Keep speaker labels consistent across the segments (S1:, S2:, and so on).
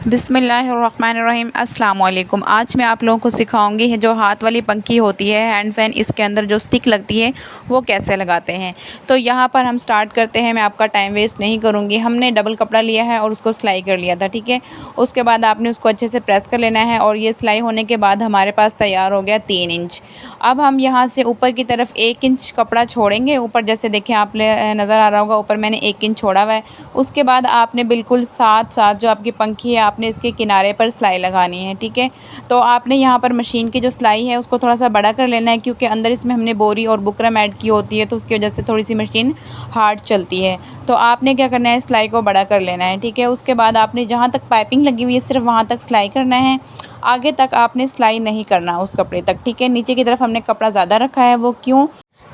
S1: बिस्मिल्लाहिर्रहमानिर्रहीम अस्सलाम वालेकुम। आज मैं आप लोगों को सिखाऊंगी जो हाथ वाली पंखी होती है हैंड फैन, इसके अंदर जो स्टिक लगती है वो कैसे लगाते हैं। तो यहाँ पर हम स्टार्ट करते हैं। मैं आपका टाइम वेस्ट नहीं करूँगी। हमने डबल कपड़ा लिया है और उसको सिलाई कर लिया था, ठीक है। उसके बाद आपने उसको अच्छे से प्रेस कर लेना है और ये सिलाई होने के बाद हमारे पास तैयार हो गया 3 इंच। अब हम यहाँ से ऊपर की तरफ 1 इंच कपड़ा छोड़ेंगे ऊपर, जैसे देखें आप नज़र आ रहा होगा ऊपर मैंने 1 इंच छोड़ा हुआ है। उसके बाद आपने बिल्कुल साथ साथ जो आपकी पंखी है आपने इसके किनारे पर सिलाई लगानी है, ठीक है। तो आपने यहाँ पर मशीन की जो सिलाई है उसको थोड़ा सा बड़ा कर लेना है, क्योंकि अंदर इसमें हमने बोरी और बुकरम ऐड की होती है, तो उसकी वजह से थोड़ी सी मशीन हार्ड चलती है। तो आपने क्या करना है, सिलाई को बड़ा कर लेना है, ठीक है। उसके बाद आपने जहाँ तक पाइपिंग लगी हुई है सिर्फ वहाँ तक सिलाई करना है, आगे तक आपने सिलाई नहीं करना उस कपड़े तक, ठीक है। नीचे की तरफ हमने कपड़ा ज़्यादा रखा है, वो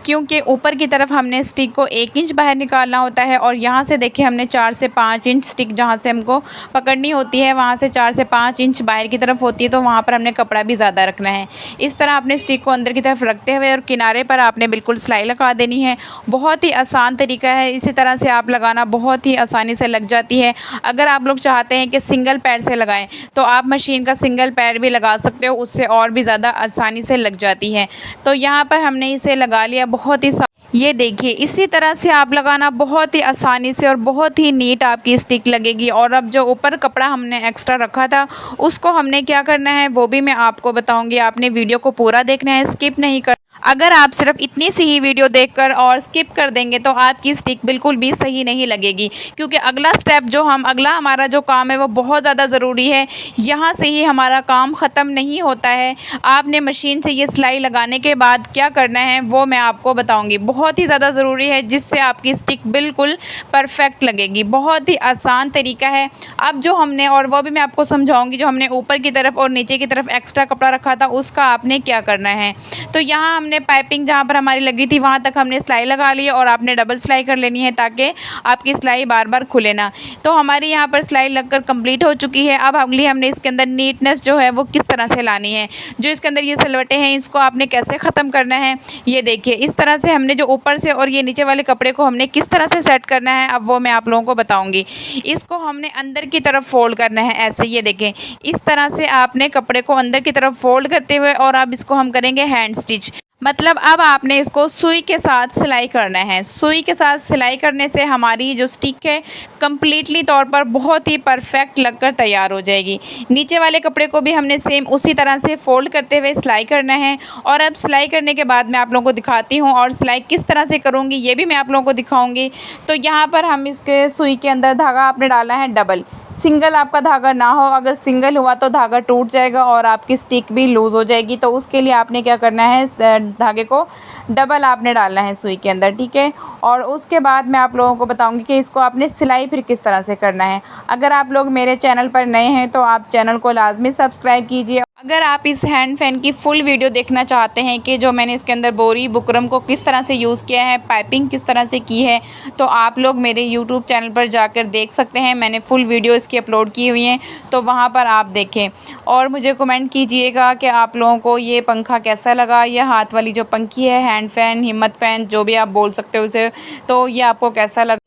S1: क्योंकि ऊपर की तरफ हमने स्टिक को 1 इंच बाहर निकालना होता है और यहाँ से देखिए हमने 4 से 5 इंच स्टिक जहाँ से हमको पकड़नी होती है वहाँ से 4 से 5 इंच बाहर की तरफ होती है, तो वहाँ पर हमने कपड़ा भी ज़्यादा रखना है। इस तरह अपने स्टिक को अंदर की तरफ रखते हुए और किनारे पर आपने बिल्कुल सिलाई लगा देनी है। बहुत ही आसान तरीका है, इसी तरह से आप लगाना बहुत ही आसानी से लग जाती है। अगर आप लोग चाहते हैं कि सिंगल पैर से लगाएं तो आप मशीन का सिंगल पैर भी लगा सकते हो, उससे और भी ज़्यादा आसानी से लग जाती है। तो यहाँ पर हमने इसे लगा लिया बहुत ही ये देखिए इसी तरह से आप लगाना बहुत ही आसानी से और बहुत ही नीट आपकी स्टिक लगेगी। और अब जो ऊपर कपड़ा हमने एक्स्ट्रा रखा था उसको हमने क्या करना है वो भी मैं आपको बताऊंगी। आपने वीडियो को पूरा देखना है, स्किप नहीं कर। अगर आप सिर्फ इतनी सी ही वीडियो देखकर और स्किप कर देंगे तो आपकी स्टिक बिल्कुल भी सही नहीं लगेगी, क्योंकि अगला स्टेप अगला हमारा जो काम है वो बहुत ज़्यादा ज़रूरी है। यहाँ से ही हमारा काम ख़त्म नहीं होता है। आपने मशीन से ये सिलाई लगाने के बाद क्या करना है वो मैं आपको बताऊंगी। बहुत ही ज़्यादा ज़रूरी है, जिससे आपकी स्टिक बिल्कुल परफेक्ट लगेगी। बहुत ही आसान तरीका है। अब जो हमने और वो भी मैं आपको समझाऊंगी, जो हमने ऊपर की तरफ और नीचे की तरफ एक्स्ट्रा कपड़ा रखा था उसका आपने क्या करना है। तो यहाँ हमने पाइपिंग जहाँ पर हमारी लगी थी वहाँ तक हमने सिलाई लगा ली है और आपने डबल सिलाई कर लेनी है ताकि आपकी सिलाई बार बार खुले ना। तो हमारी यहाँ पर सिलाई लगकर कंप्लीट हो चुकी है। अब अगली हमने इसके अंदर नीटनेस जो है वो किस तरह से लानी है, जो इसके अंदर ये सिलवटें हैं इसको आपने कैसे ख़त्म करना है। ये देखिए इस तरह से हमने जो ऊपर से और ये नीचे वाले कपड़े को हमने किस तरह से सेट करना है अब वो मैं आप लोगों को बताऊँगी। इसको हमने अंदर की तरफ फोल्ड करना है ऐसे, ये देखें इस तरह से आपने कपड़े को अंदर की तरफ फोल्ड करते हुए और अब इसको हम करेंगे हैंड स्टिच। मतलब अब आपने इसको सुई के साथ सिलाई करना है। सुई के साथ सिलाई करने से हमारी जो स्टिक है कम्प्लीटली तौर पर बहुत ही परफेक्ट लगकर तैयार हो जाएगी। नीचे वाले कपड़े को भी हमने सेम उसी तरह से फोल्ड करते हुए सिलाई करना है। और अब सिलाई करने के बाद मैं आप लोगों को दिखाती हूँ और सिलाई किस तरह से करूँगी ये भी मैं आप लोगों को दिखाऊँगी। तो यहाँ पर हम इसके सुई के अंदर धागा आपने डालना है डबल। सिंगल आपका धागा ना हो, अगर सिंगल हुआ तो धागा टूट जाएगा और आपकी स्टिक भी लूज़ हो जाएगी। तो उसके लिए आपने क्या करना है, धागे को डबल आपने डालना है सुई के अंदर, ठीक है। और उसके बाद मैं आप लोगों को बताऊंगी कि इसको आपने सिलाई फिर किस तरह से करना है। अगर आप लोग मेरे चैनल पर नए हैं तो आप चैनल को लाजमी सब्सक्राइब कीजिए। अगर आप इस हैंड फैन की फुल वीडियो देखना चाहते हैं कि जो मैंने इसके अंदर बोरी बुकरम को किस तरह से यूज़ किया है, पाइपिंग किस तरह से की है, तो आप लोग मेरे यूट्यूब चैनल पर जाकर देख सकते हैं। मैंने फुल वीडियो इसकी अपलोड की हुई हैं, तो वहाँ पर आप देखें और मुझे कमेंट कीजिएगा कि आप लोगों को ये पंखा कैसा लगा। ये हाथ वाली जो पंखी है, हैंड फैन, हिम्मत फैन, जो भी आप बोल सकते हो उसे, तो ये आपको कैसा लगा।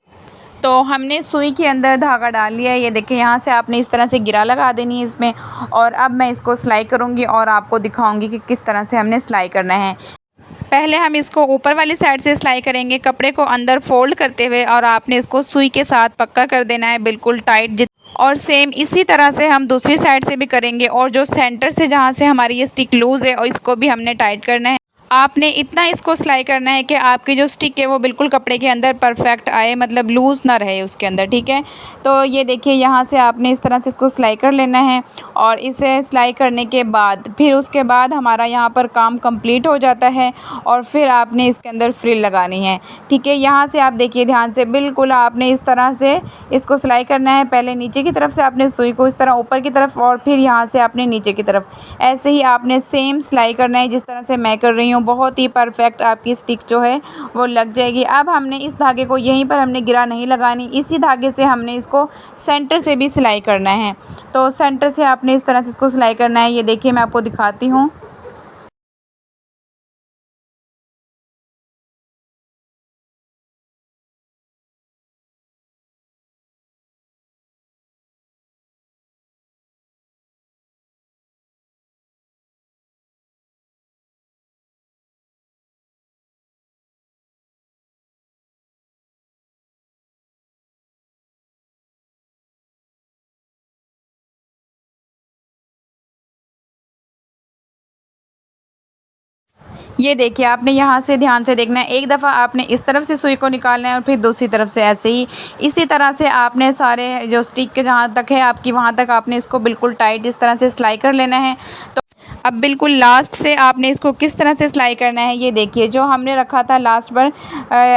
S1: तो हमने सुई के अंदर धागा डाल लिया है, ये देखिए यहाँ से आपने इस तरह से गिरा लगा देनी है इसमें। और अब मैं इसको सिलाई करूँगी और आपको दिखाऊंगी कि किस तरह से हमने सिलाई करना है। पहले हम इसको ऊपर वाली साइड से सिलाई करेंगे, कपड़े को अंदर फोल्ड करते हुए, और आपने इसको सुई के साथ पक्का कर देना है बिल्कुल टाइट। और सेम इसी तरह से हम दूसरी साइड से भी करेंगे। और जो सेंटर से जहाँ से हमारी ये स्टिक लूज़ है और इसको भी हमने टाइट करना है। आपने इतना इसको सिलाई करना है कि आपकी जो स्टिक है वो बिल्कुल कपड़े के अंदर परफेक्ट आए, मतलब लूज़ ना रहे उसके अंदर, ठीक है। तो ये देखिए यहाँ से आपने इस तरह से इसको सिलाई कर लेना है। और इसे सिलाई करने के बाद फिर उसके बाद हमारा यहाँ पर काम कंप्लीट हो जाता है और फिर आपने इसके अंदर फ्रिल लगानी है, ठीक है। यहाँ से आप देखिए ध्यान से, बिल्कुल आपने इस तरह से इसको सिलाई करना है। पहले नीचे की तरफ से आपने सुई को इस तरह ऊपर की तरफ और फिर यहाँ से आपने नीचे की तरफ, ऐसे ही आपने सेम सिलाई करना है जिस तरह से मैं कर रही हूँ। बहुत ही परफेक्ट आपकी स्टिक जो है वो लग जाएगी। अब हमने इस धागे को यहीं पर हमने गिरा नहीं लगानी, इसी धागे से हमने इसको सेंटर से भी सिलाई करना है। तो सेंटर से आपने इस तरह से इसको सिलाई करना है। ये देखिए मैं आपको दिखाती हूँ। ये देखिए, आपने यहाँ से ध्यान से देखना है, एक दफ़ा आपने इस तरफ से सुई को निकालना है और फिर दूसरी तरफ से ऐसे ही। इसी तरह से आपने सारे जो स्टिक के जहाँ तक है आपकी, वहाँ तक आपने इसको बिल्कुल टाइट इस तरह से सिलाई कर लेना है। तो अब बिल्कुल लास्ट से आपने इसको किस तरह से सिलाई करना है, ये देखिए, जो हमने रखा था लास्ट पर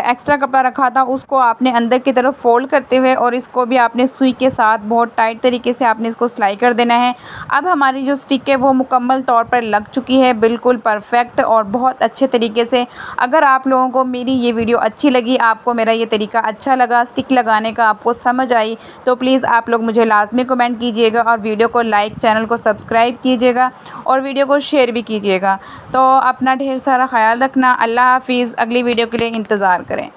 S1: एक्स्ट्रा कपड़ा रखा था, उसको आपने अंदर की तरफ फ़ोल्ड करते हुए और इसको भी आपने सुई के साथ बहुत टाइट तरीके से आपने इसको सिलाई कर देना है। अब हमारी जो स्टिक है वो मुकम्मल तौर पर लग चुकी है, बिल्कुल परफेक्ट और बहुत अच्छे तरीके से। अगर आप लोगों को मेरी ये वीडियो अच्छी लगी, आपको मेरा ये तरीका अच्छा लगा, स्टिक लगाने का आपको समझ आई, तो प्लीज़ आप लोग मुझे लाजमी कमेंट कीजिएगा और वीडियो को लाइक, चैनल को सब्सक्राइब कीजिएगा और वीडियो को शेयर भी कीजिएगा। तो अपना ढेर सारा ख्याल रखना। अल्लाह हाफ़िज़। अगली वीडियो के लिए इंतज़ार करें।